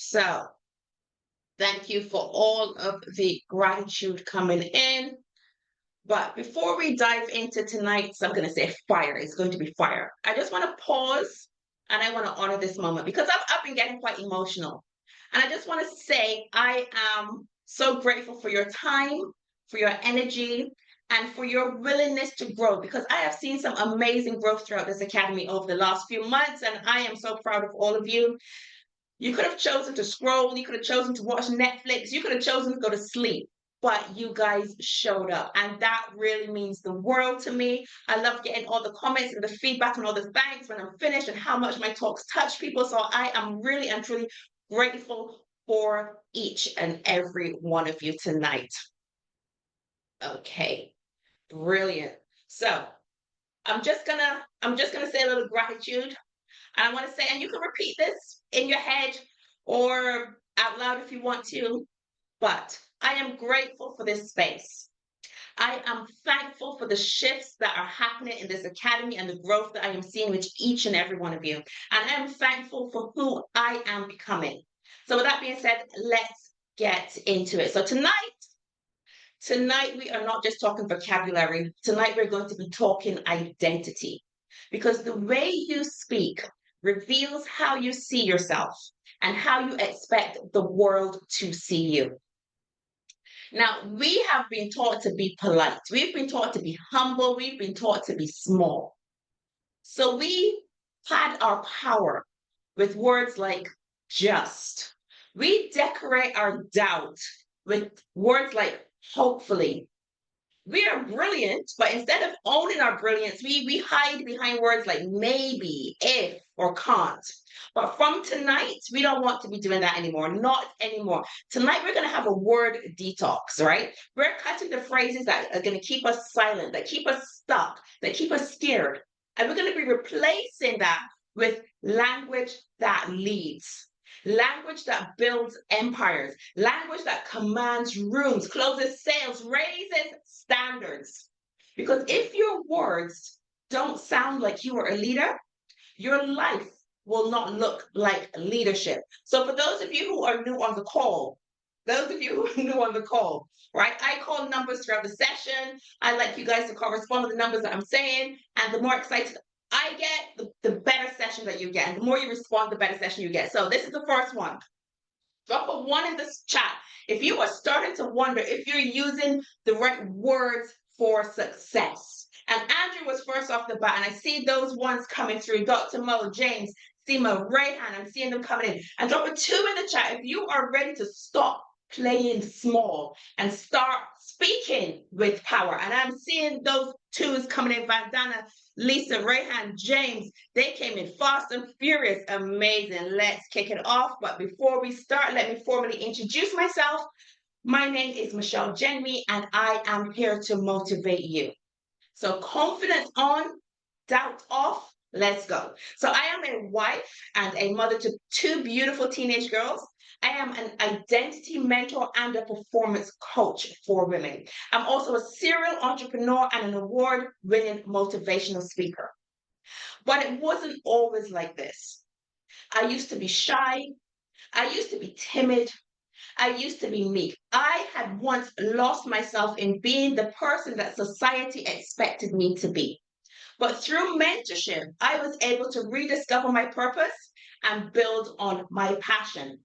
So thank you for all of the gratitude coming in. But before we dive into tonight's, I'm going to say fire, it's going to be fire. I just want to pause and I want to honor this moment because I've been getting quite emotional. And I just want to say I am so grateful for your time, for your energy, and for your willingness to grow because I have seen some amazing growth throughout this academy over the last few months. And I am so proud of all of you. You could have chosen to scroll, you could have chosen to watch Netflix, you could have chosen to go to sleep, but you guys showed up. And that really means the world to me. I love getting all the comments and the feedback and all the thanks when I'm finished and how much my talks touch people. So I am really and truly grateful for each and every one of you tonight. Okay, brilliant. So I'm just gonna say a little gratitude. I want to say, and you can repeat this in your head or out loud if you want to, but I am grateful for this space. I am thankful for the shifts that are happening in this academy and the growth that I am seeing with each and every one of you. And I am thankful for who I am becoming. So with that being said, let's get into it. So tonight we are not just talking vocabulary. Tonight we're going to be talking identity because the way you speak reveals how you see yourself and how you expect the world to see you. Now, we have been taught to be polite. We've been taught to be humble. We've been taught to be small. So we pad our power with words like just. We decorate our doubt with words like hopefully. We are brilliant, but instead of owning our brilliance, we hide behind words like maybe, if, or can't. But from tonight, we don't want to be doing that anymore. Not anymore. Tonight, we're going to have a word detox, right? We're cutting the phrases that are going to keep us silent, that keep us stuck, that keep us scared. And we're going to be replacing that with language that leads. Language that builds empires, language that commands rooms, closes sales, raises standards. Because if your words don't sound like you are a leader, your life will not look like leadership. So for those of you who are new on the call, right? I call numbers throughout the session. I like you guys to correspond with the numbers that I'm saying. And the more excited I get, the better session that you get. And the more you respond, the better session you get. So this is the first one. Drop a one in this chat. If you are starting to wonder if you're using the right words for success. And Andrew was first off the bat, and I see those ones coming through. Dr. Mo, James, Seema, Rayhan, I'm seeing them coming in. And drop a two in the chat if you are ready to stop playing small and start speaking with power. And I'm seeing those twos coming in. Vandana, Lisa, Rayhan, James, they came in fast and furious. Amazing. Let's kick it off. But before we start, let me formally introduce myself. My name is Michelle Jenmi, and I am here to motivate you. So confidence on, doubt off, let's go. So I am a wife and a mother to two beautiful teenage girls. I am an identity mentor and a performance coach for women. I'm also a serial entrepreneur and an award-winning motivational speaker. But it wasn't always like this. I used to be shy. I used to be timid. I used to be meek. I had once lost myself in being the person that society expected me to be. But through mentorship, I was able to rediscover my purpose and build on my passion.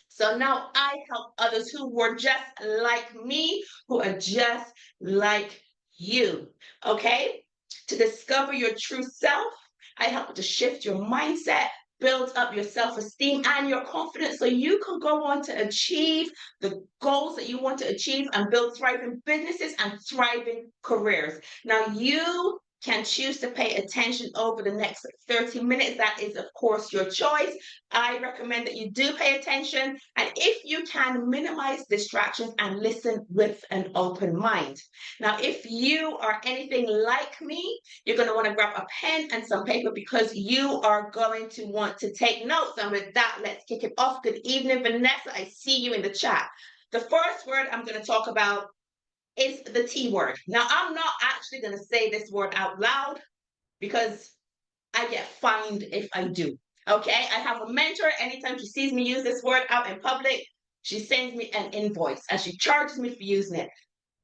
So now I help others who were just like me, who are just like you, okay? To discover your true self, I help to shift your mindset, build up your self-esteem and your confidence so you can go on to achieve the goals that you want to achieve and build thriving businesses and thriving careers. Now, you can choose to pay attention over the next 30 minutes. That is, of course, your choice. I recommend that you do pay attention. And if you can, minimize distractions and listen with an open mind. Now, if you are anything like me, you're going to want to grab a pen and some paper because you are going to want to take notes. And with that, let's kick it off. Good evening, Vanessa. I see you in the chat. The first word I'm going to talk about is the T word. Now, I'm not actually going to say this word out loud because I get fined if I do. Okay, I have a mentor. Anytime she sees me use this word out in public, she sends me an invoice and she charges me for using it.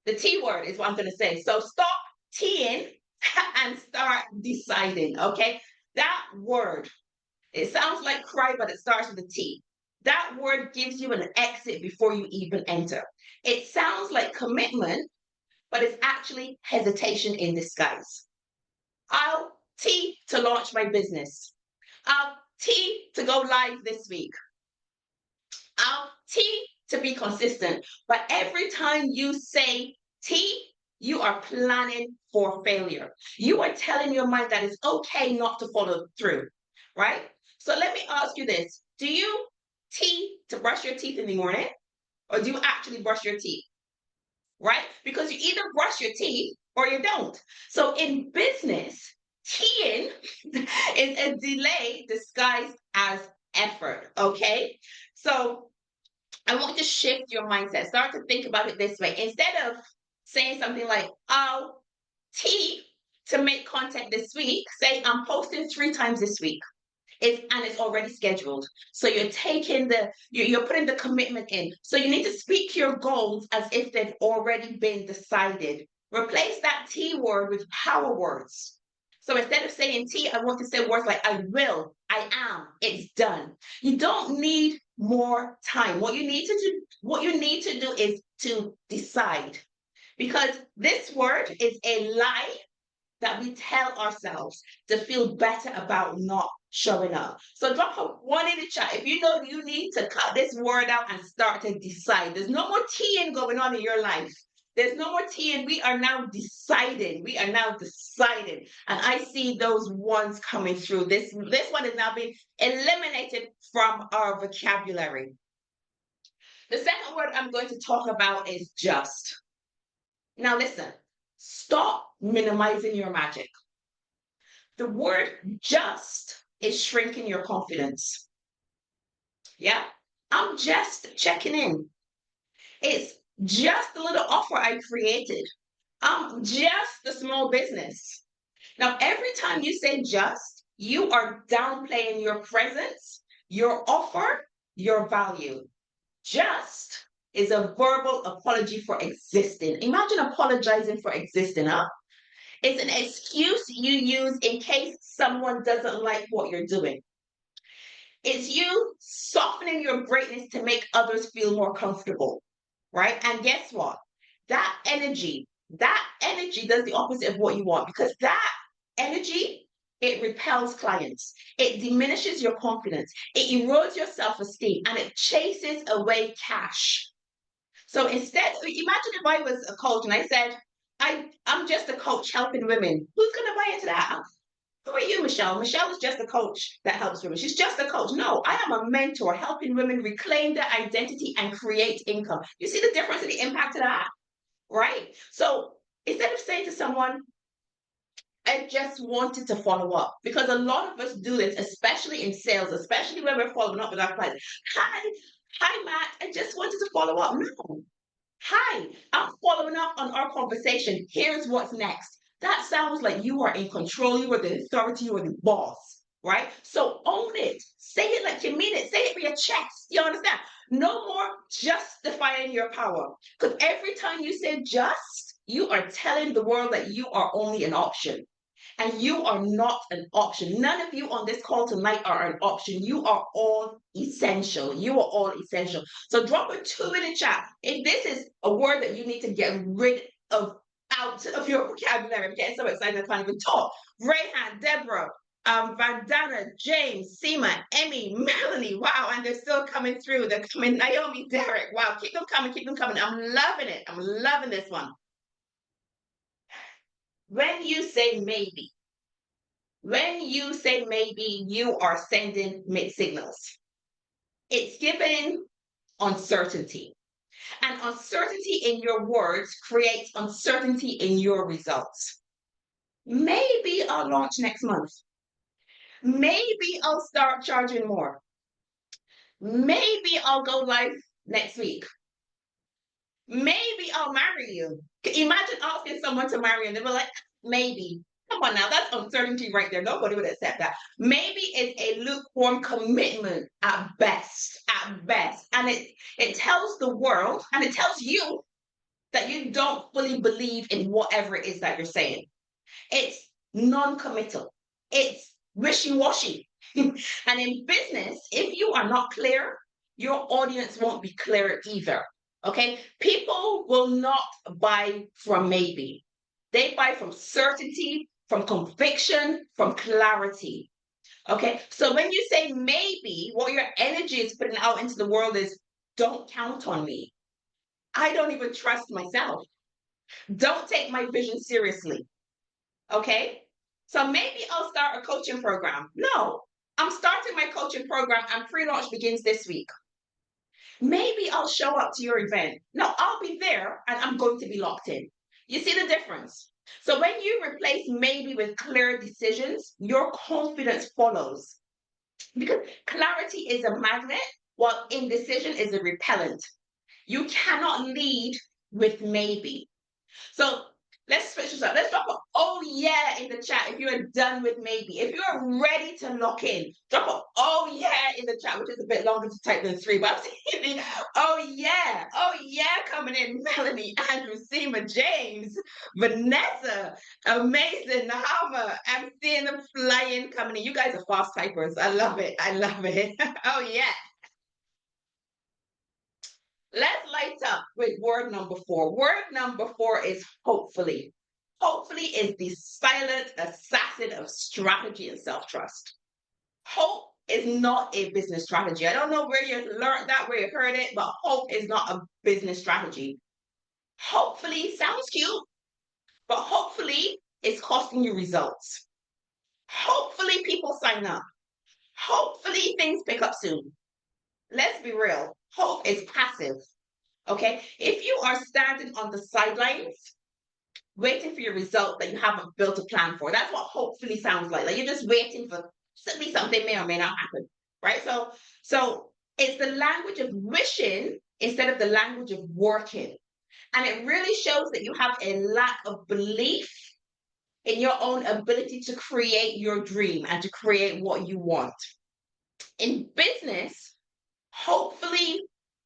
The T word is what I'm going to say. So stop T'ing and start deciding. Okay, that word, it sounds like cry, but it starts with a T. That word gives you an exit before you even enter. It sounds like commitment, but it's actually hesitation in disguise. I'll T to launch my business. I'll T to go live this week. I'll T to be consistent. But every time you say T, you are planning for failure. You are telling your mind that it's okay not to follow through, right? So let me ask you this. Do you T to brush your teeth in the morning, or do you actually brush your teeth? Right? Because you either brush your teeth or you don't. So in business, teeing is a delay disguised as effort. Okay. So I want to shift your mindset. Start to think about it this way. Instead of saying something like, I'll tee to make content this week, say I'm posting 3 times this week. It's already scheduled. So you're putting the commitment in. So you need to speak your goals as if they've already been decided. Replace that T word with power words. So instead of saying T, I want to say words like I will, I am, it's done. You don't need more time. What you need to do is to decide. Because this word is a lie that we tell ourselves to feel better about not showing up. So drop a 1 in the chat if you know you need to cut this word out and start to decide. There's no more teeing going on in your life. There's no more teeing. We are now deciding. We are now deciding. And I see those ones coming through. This one is now being eliminated from our vocabulary. The second word I'm going to talk about is just. Now listen, stop minimizing your magic. The word just is shrinking your confidence. Yeah, I'm just checking in. It's just a little offer I created. I'm just a small business. Now, every time you say just, you are downplaying your presence, your offer, your value. Just is a verbal apology for existing. Imagine apologizing for existing, huh? It's an excuse you use in case someone doesn't like what you're doing. It's you softening your greatness to make others feel more comfortable, right? And guess what? That energy does the opposite of what you want, because that energy, it repels clients. It diminishes your confidence. It erodes your self-esteem, and it chases away cash. So instead, imagine if I was a coach and I said, I'm just a coach helping women. Who's going to buy into that? Who are you, Michelle? Michelle is just a coach that helps women. She's just a coach. No, I am a mentor helping women reclaim their identity and create income. You see the difference in the impact of that, right? So instead of saying to someone, I just wanted to follow up, because a lot of us do this, especially in sales, especially when we're following up with our clients. Hi, Matt. I just wanted to follow up. No. Hi, I'm following up on our conversation. Here's what's next. That sounds like you are in control. You are the authority. You are the boss, right? So own it. Say it like you mean it. Say it with your chest. You understand? No more justifying your power. Because every time you say just, you are telling the world that you are only an option. And you are not an option. None of you on this call tonight are an option. You are all essential. You are all essential. So drop a 2 in the chat if this is a word that you need to get rid of out of your vocabulary. I'm getting so excited I can't even talk. Rayhan, Deborah, Vandana, James, Seema, Emmy, Melanie. Wow, and they're still coming through. They're coming. Naomi, Derek. Wow, keep them coming. Keep them coming. I'm loving it. I'm loving this one. When you say maybe, you are sending mixed signals. It's giving uncertainty. And uncertainty in your words creates uncertainty in your results. Maybe I'll launch next month. Maybe I'll start charging more. Maybe I'll go live next week. Maybe I'll marry you. Imagine asking someone to marry you and they were like, maybe. Come on now, that's uncertainty right there. Nobody would accept that. Maybe it's a lukewarm commitment at best, at best. And it tells the world and it tells you that you don't fully believe in whatever it is that you're saying. It's non-committal. It's wishy-washy. And in business, if you are not clear, your audience won't be clear either. Okay? People will not buy from maybe. They buy from certainty, from conviction, from clarity. Okay? So when you say maybe, what your energy is putting out into the world is don't count on me. I don't even trust myself. Don't take my vision seriously. Okay? So maybe I'll start a coaching program. No, I'm starting my coaching program and pre-launch begins this week. Maybe I'll show up to your event. No, I'll be there and I'm going to be locked in. You see the difference? So when you replace maybe with clear decisions, your confidence follows. Because clarity is a magnet, while indecision is a repellent. You cannot lead with maybe. So let's switch this up. Let's drop a oh yeah in the chat if you're done with maybe. If you're ready to lock in, drop a oh yeah in the chat, which is a bit longer to type than 3, but I'm seeing the oh yeah coming in. Melanie, Andrew, Seema, James, Vanessa, amazing, Nahama. I'm seeing them flying coming in. You guys are fast typers. I love it. I love it. Oh yeah. Let's light up with word number 4. Word number 4 is hopefully. Hopefully is the silent assassin of strategy and self-trust. Hope is not a business strategy. I don't know where you learned that, where you heard it, but hope is not a business strategy. Hopefully sounds cute, but hopefully it's costing you results. Hopefully people sign up. Hopefully things pick up soon. Let's be real. Hope is passive. Okay. If you are standing on the sidelines, waiting for your result that you haven't built a plan for, that's what hopefully sounds like. Like you're just waiting for something may or may not happen. Right. So it's the language of wishing instead of the language of working. And it really shows that you have a lack of belief in your own ability to create your dream and to create what you want. In business, hopefully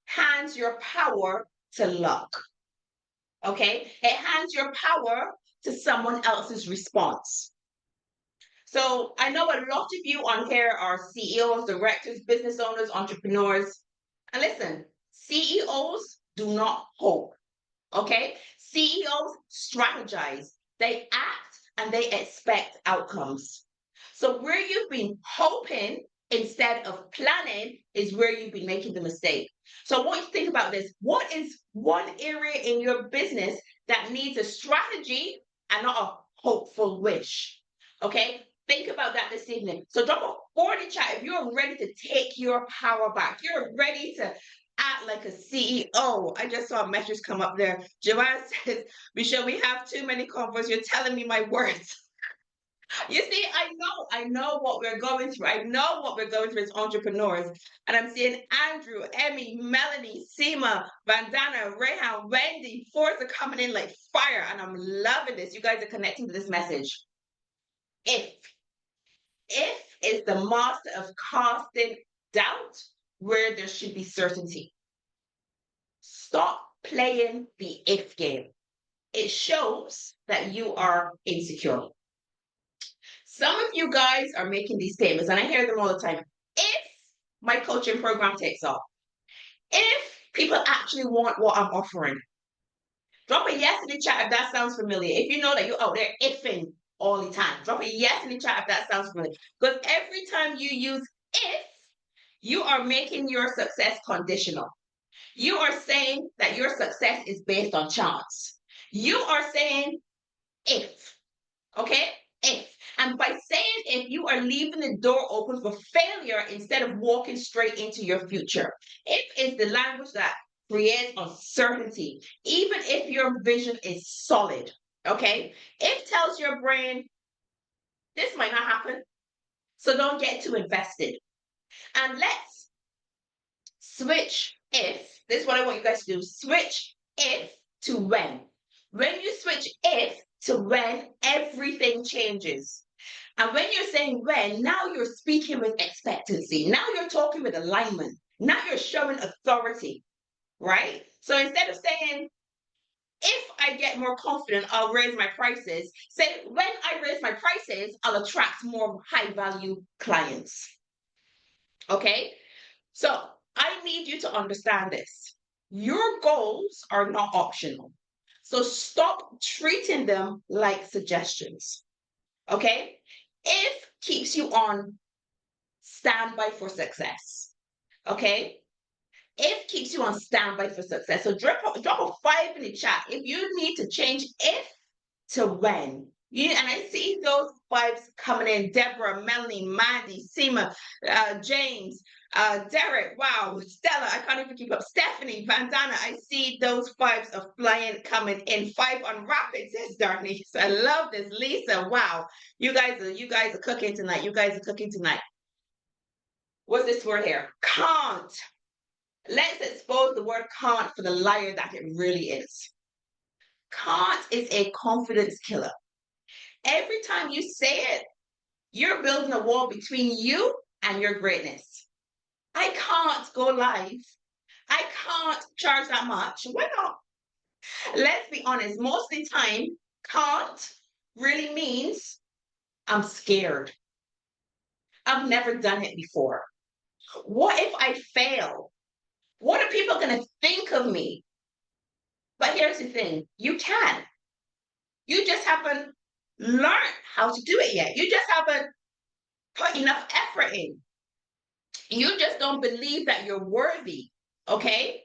hands your power to luck. Okay? It hands your power to someone else's response. So I know a lot of you on here are CEOs, directors, business owners, entrepreneurs. And listen, CEOs do not hope. Okay? CEOs strategize. They act and they expect outcomes. So where you've been hoping instead of planning is where you've been making the mistake. So I want you to think about this. What is one area in your business that needs a strategy and not a hopeful wish? Okay, think about that this evening. So drop a 40 chat if you're ready to take your power back. You're ready to act like a CEO. I just saw a message come up there. Joanne says, Michelle, we have too many convos. You're telling me my words. You see, I know what we're going through. I know what we're going through as entrepreneurs. And I'm seeing Andrew, Emmy, Melanie, Seema, Vandana, Rehan, Wendy, Forza coming in like fire. And I'm loving this. You guys are connecting to this message. If is the master of casting doubt where there should be certainty. Stop playing the if game. It shows that you are insecure. Some of you guys are making these statements, and I hear them all the time. If my coaching program takes off, if people actually want what I'm offering, drop a yes in the chat if that sounds familiar. If you know that you're out there ifing all the time, drop a yes in the chat if that sounds familiar. Because every time you use if, you are making your success conditional. You are saying that your success is based on chance. You are saying if, okay? If. And by saying if, you are leaving the door open for failure instead of walking straight into your future. If is the language that creates uncertainty, even if your vision is solid, okay? If tells your brain, this might not happen, so don't get too invested. And let's switch this is what I want you guys to do, switch if to when. When you switch if, to when everything changes. And when you're saying when, now you're speaking with expectancy. Now you're talking with alignment. Now you're showing authority, right? So instead of saying, if I get more confident, I'll raise my prices. Say, when I raise my prices, I'll attract more high value clients. Okay? So I need you to understand this. Your goals are not optional. So stop treating them like suggestions. Okay? If keeps you on standby for success. Okay? If keeps you on standby for success. So drop a 5 in the chat if you need to change if to when. And I see those vibes coming in. Deborah, Melanie, Mandy, Seema, James, Derek, wow, Stella, I can't even keep up. Stephanie, Vandana, I see those vibes of flying coming in. 5 on rapid, says Darnice. I love this. Lisa, wow. You guys are cooking tonight. You guys are cooking tonight. What's this word here? Can't. Let's expose the word can't for the liar that it really is. Can't is a confidence killer. Every time you say it, you're building a wall between you and your greatness. I can't go live. I can't charge that much. Why not? Let's be honest. Most of the time, can't really means I'm scared. I've never done it before. What if I fail? What are people going to think of me? But here's the thing, you can. You just haven't learned how to do it yet. You just haven't put enough effort in. You just don't believe that you're worthy. Okay?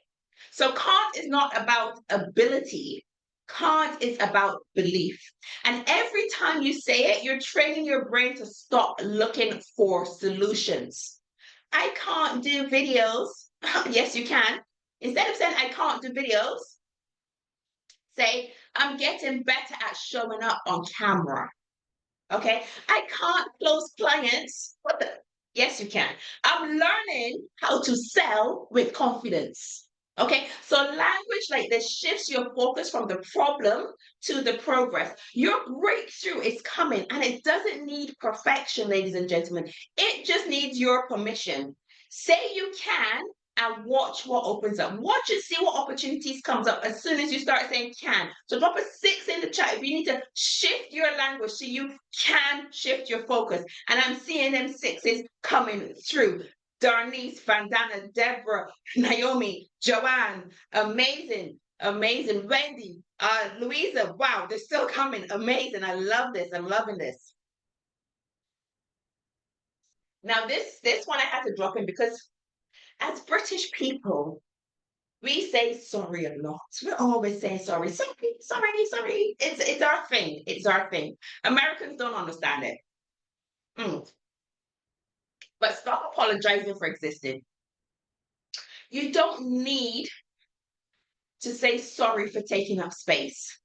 So can't is not about ability. Can't is about belief. And every time you say it, you're training your brain to stop looking for solutions. I can't do videos. Yes, you can. Instead of saying I can't do videos, say I'm getting better at showing up on camera. Okay. I can't close clients. What the? Yes, you can. I'm learning how to sell with confidence. Okay. So language like this shifts your focus from the problem to the progress. Your breakthrough is coming and it doesn't need perfection, ladies and gentlemen. It just needs your permission. Say you can and watch what opens up. Watch and see what opportunities comes up as soon as you start saying can. So drop a 6 in the chat if you need to shift your language so you can shift your focus. And I'm seeing them 6s coming through. Darnice, Vandana, Deborah, Naomi, Joanne, amazing, amazing. Wendy, Louisa, wow, they're still coming. Amazing. I love this. I'm loving this. Now, this one I had to drop in because as British people, we say sorry a lot. We always say sorry, sorry, sorry, sorry. It's our thing. It's our thing. Americans don't understand it. But stop apologizing for existing. You don't need to say sorry for taking up space.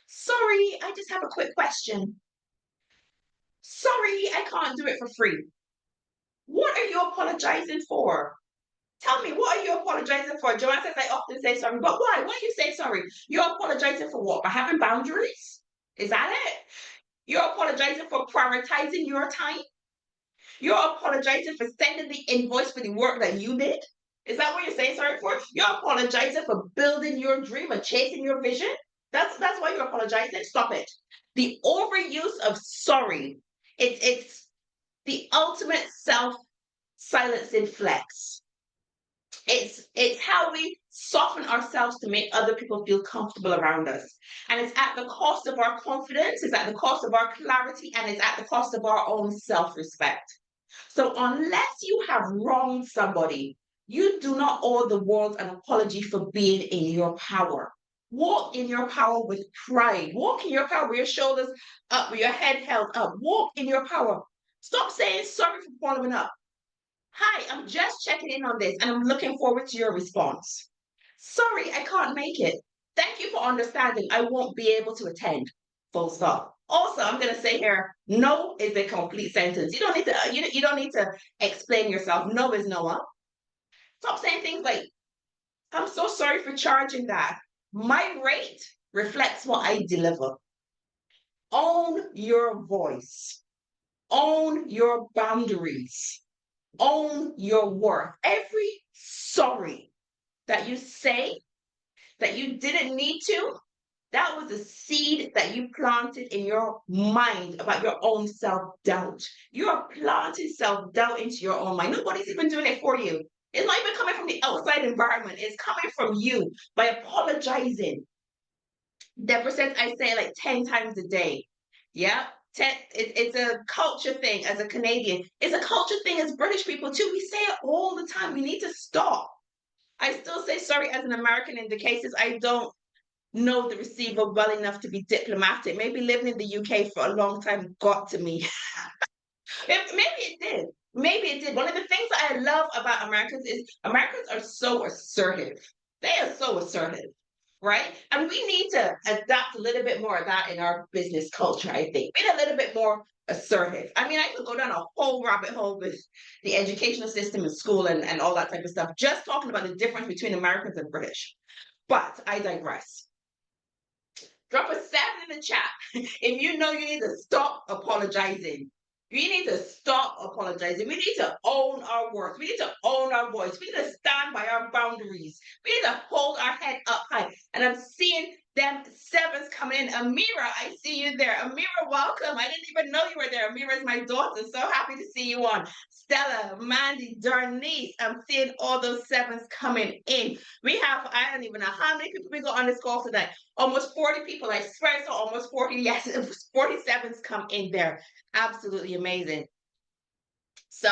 Sorry, I just have a quick question. Sorry, I can't do it for free. What are you apologizing for? Tell me, what are you apologizing for? Joanne says I often say sorry, but why? Why do you say sorry? You're apologizing for what? By having boundaries? Is that it? You're apologizing for prioritizing your time? You're apologizing for sending the invoice for the work that you did? Is that what you're saying sorry for? You're apologizing for building your dream and chasing your vision? That's why you're apologizing. Stop it. The overuse of sorry, it's the ultimate self-silencing flex. It's how we soften ourselves to make other people feel comfortable around us. And it's at the cost of our confidence, it's at the cost of our clarity, and it's at the cost of our own self-respect. So unless you have wronged somebody, you do not owe the world an apology for being in your power. Walk in your power with pride. Walk in your power with your shoulders up, with your head held up. Walk in your power. Stop saying sorry for following up. Hi, I'm just checking in on this and I'm looking forward to your response. Sorry, I can't make it. Thank you for understanding. I won't be able to attend. Full stop. Also, I'm going to say here, no is a complete sentence. You don't need to you don't need to explain yourself. No is no. Stop saying things like, I'm so sorry for charging that. My rate reflects what I deliver. Own your voice. Own your boundaries. Own your worth. Every sorry that you say that you didn't need to, that was a seed that you planted in your mind about your own self doubt. You are planting self doubt into your own mind. Nobody's even doing it for you. It's not even coming from the outside environment, it's coming from you by apologizing. Deborah says I say it like 10 times a day. Yeah. It's a culture thing as a Canadian. It's a culture thing as British people too. We say it all the time. We need to stop. I still say sorry as an American in the cases I don't know the receiver well enough to be diplomatic. Maybe living in the UK for a long time got to me. Maybe it did. Maybe it did. One of the things that I love about Americans is Americans are so assertive. They are so assertive, right? And we need to adapt a little bit more of that in our business culture, I think. Be a little bit more assertive. I mean, I could go down a whole rabbit hole with the educational system and school and all that type of stuff, just talking about the difference between Americans and British. But I digress. Drop a 7 in the chat if you know you need to stop apologizing. We need to stop apologizing. We need to own our worth. We need to own our voice. We need to stand by our boundaries. We need to hold our head up high. And I'm seeing them 7s coming in. Amira, I see you there. Amira, welcome. I didn't even know you were there. Amira is my daughter. So happy to see you on. Stella, Mandy, Darnice. I'm seeing all those 7s coming in. We have, I don't even know how many people we got on this call today. Almost 40 people. I swear I saw almost 40. Yes, it was 47s come in there. Absolutely amazing. So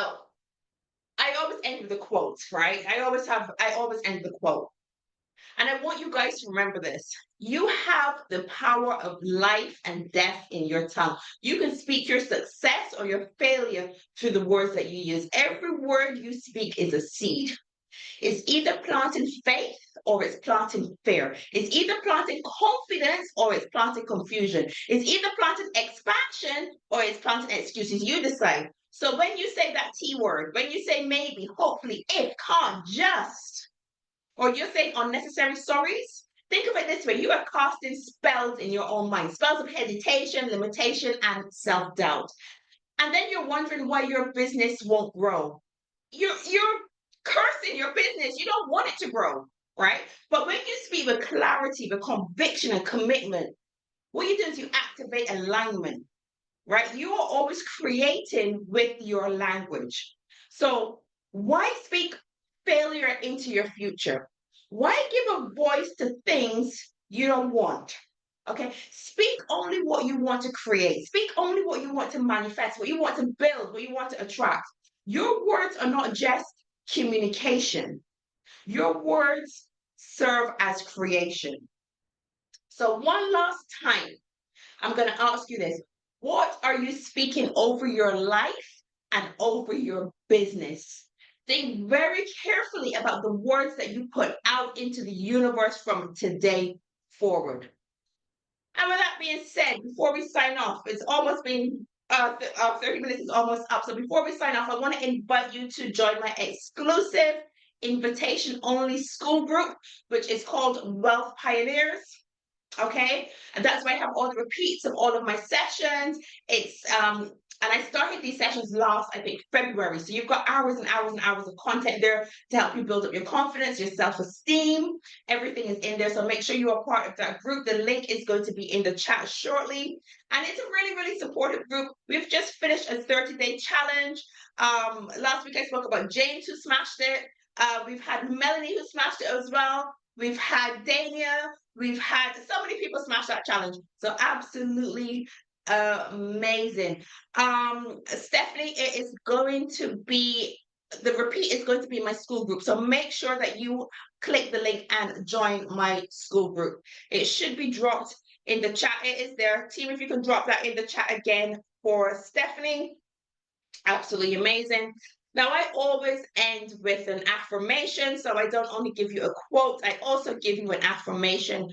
I always end with a quote, right? I always end with a quote. And I want you guys to remember this. You have the power of life and death in your tongue. You can speak your success or your failure through the words that you use. Every word you speak is a seed. It's either planting faith or it's planting fear. It's either planting confidence or it's planting confusion. It's either planting expansion or it's planting excuses. You decide. So when you say that T word, when you say maybe, hopefully, if, can't, just, or you're saying unnecessary sorries, think of it this way. You are casting spells in your own mind, spells of hesitation, limitation, and self-doubt. And then you're wondering why your business won't grow. You're cursing your business. You don't want it to grow, right? But when you speak with clarity, with conviction and commitment, what you do is you activate alignment, right? You are always creating with your language. So why speak failure into your future? Why give a voice to things you don't want? Okay, speak only what you want to create. Speak only what you want to manifest, what you want to build, what you want to attract. Your words are not just communication. Your words serve as creation. So one last time, I'm going to ask you this. What are you speaking over your life and over your business? Think very carefully about the words that you put out into the universe from today forward. And with that being said, before we sign off, it's almost been 30 minutes is almost up. So before we sign off, I want to invite you to join my exclusive invitation only school group, which is called Wealth Pioneers. Okay, and that's why I have all the repeats of all of my sessions. It's and I started these sessions last, I think, February. So you've got hours and hours and hours of content there to help you build up your confidence, your self-esteem. Everything is in there. So make sure you are part of that group. The link is going to be in the chat shortly. And it's a really, really supportive group. We've just finished a 30-day challenge. Last week I spoke about James who smashed it. We've had Melanie who smashed it as well. We've had Dania. We've had so many people smash that challenge. So absolutely amazing. Stephanie, it is going to be, the repeat is going to be in my school group. So make sure that you click the link and join my school group. It should be dropped in the chat. It is there. Team, if you can drop that in the chat again for Stephanie. Absolutely amazing. Now, I always end with an affirmation. So I don't only give you a quote, I also give you an affirmation.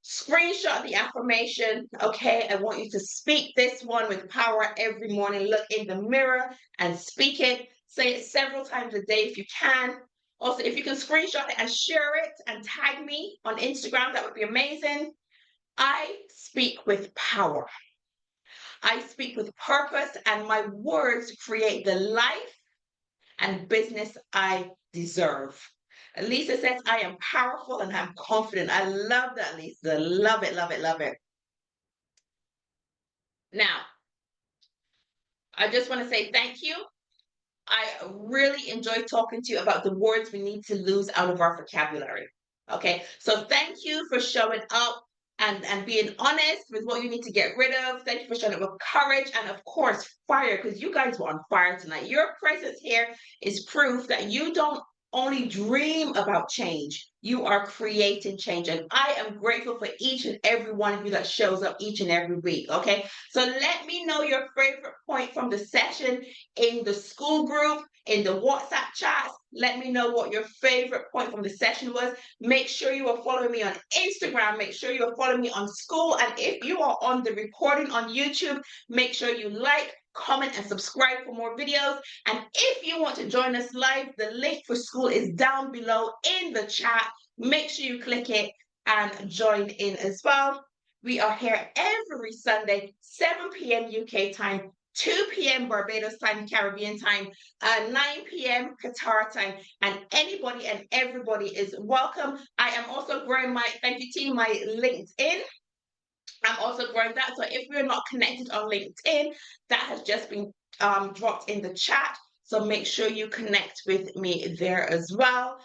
Screenshot the affirmation. Okay, I want you to speak this one with power every morning. Look in the mirror and speak it. Say it several times a day if you can. Also, if you can screenshot it and share it and tag me on Instagram, that would be amazing. I speak with power. I speak with purpose, and my words create the life and business I deserve. Lisa says, I am powerful and I'm confident. I love that, Lisa. Love it, love it, love it. Now, I just want to say thank you. I really enjoy talking to you about the words we need to lose out of our vocabulary. Okay, so thank you for showing up and being honest with what you need to get rid of. Thank you for showing up with courage and, of course, fire, because you guys were on fire tonight. Your presence here is proof that you don't only dream about change, you are creating change. And I am grateful for each and every one of you that shows up each and every week. Okay, so let me know your favorite point from the session in the school group, in the WhatsApp chats. Let me know what your favorite point from the session was. Make sure you are following me on Instagram. Make sure you are following me on school. And if you are on the recording on YouTube, make sure you like, comment, and subscribe for more videos. And if you want to join us live, the link for school is down below in the chat. Make sure you click it and join in as well. We are here every Sunday, 7 p.m. UK time, 2 p.m. Barbados time, Caribbean time, 9 p.m. Qatar time, and anybody and everybody is welcome. I am also growing my, thank you team, my LinkedIn. I'm also growing that. So if you're not connected on LinkedIn, that has just been dropped in the chat. So make sure you connect with me there as well.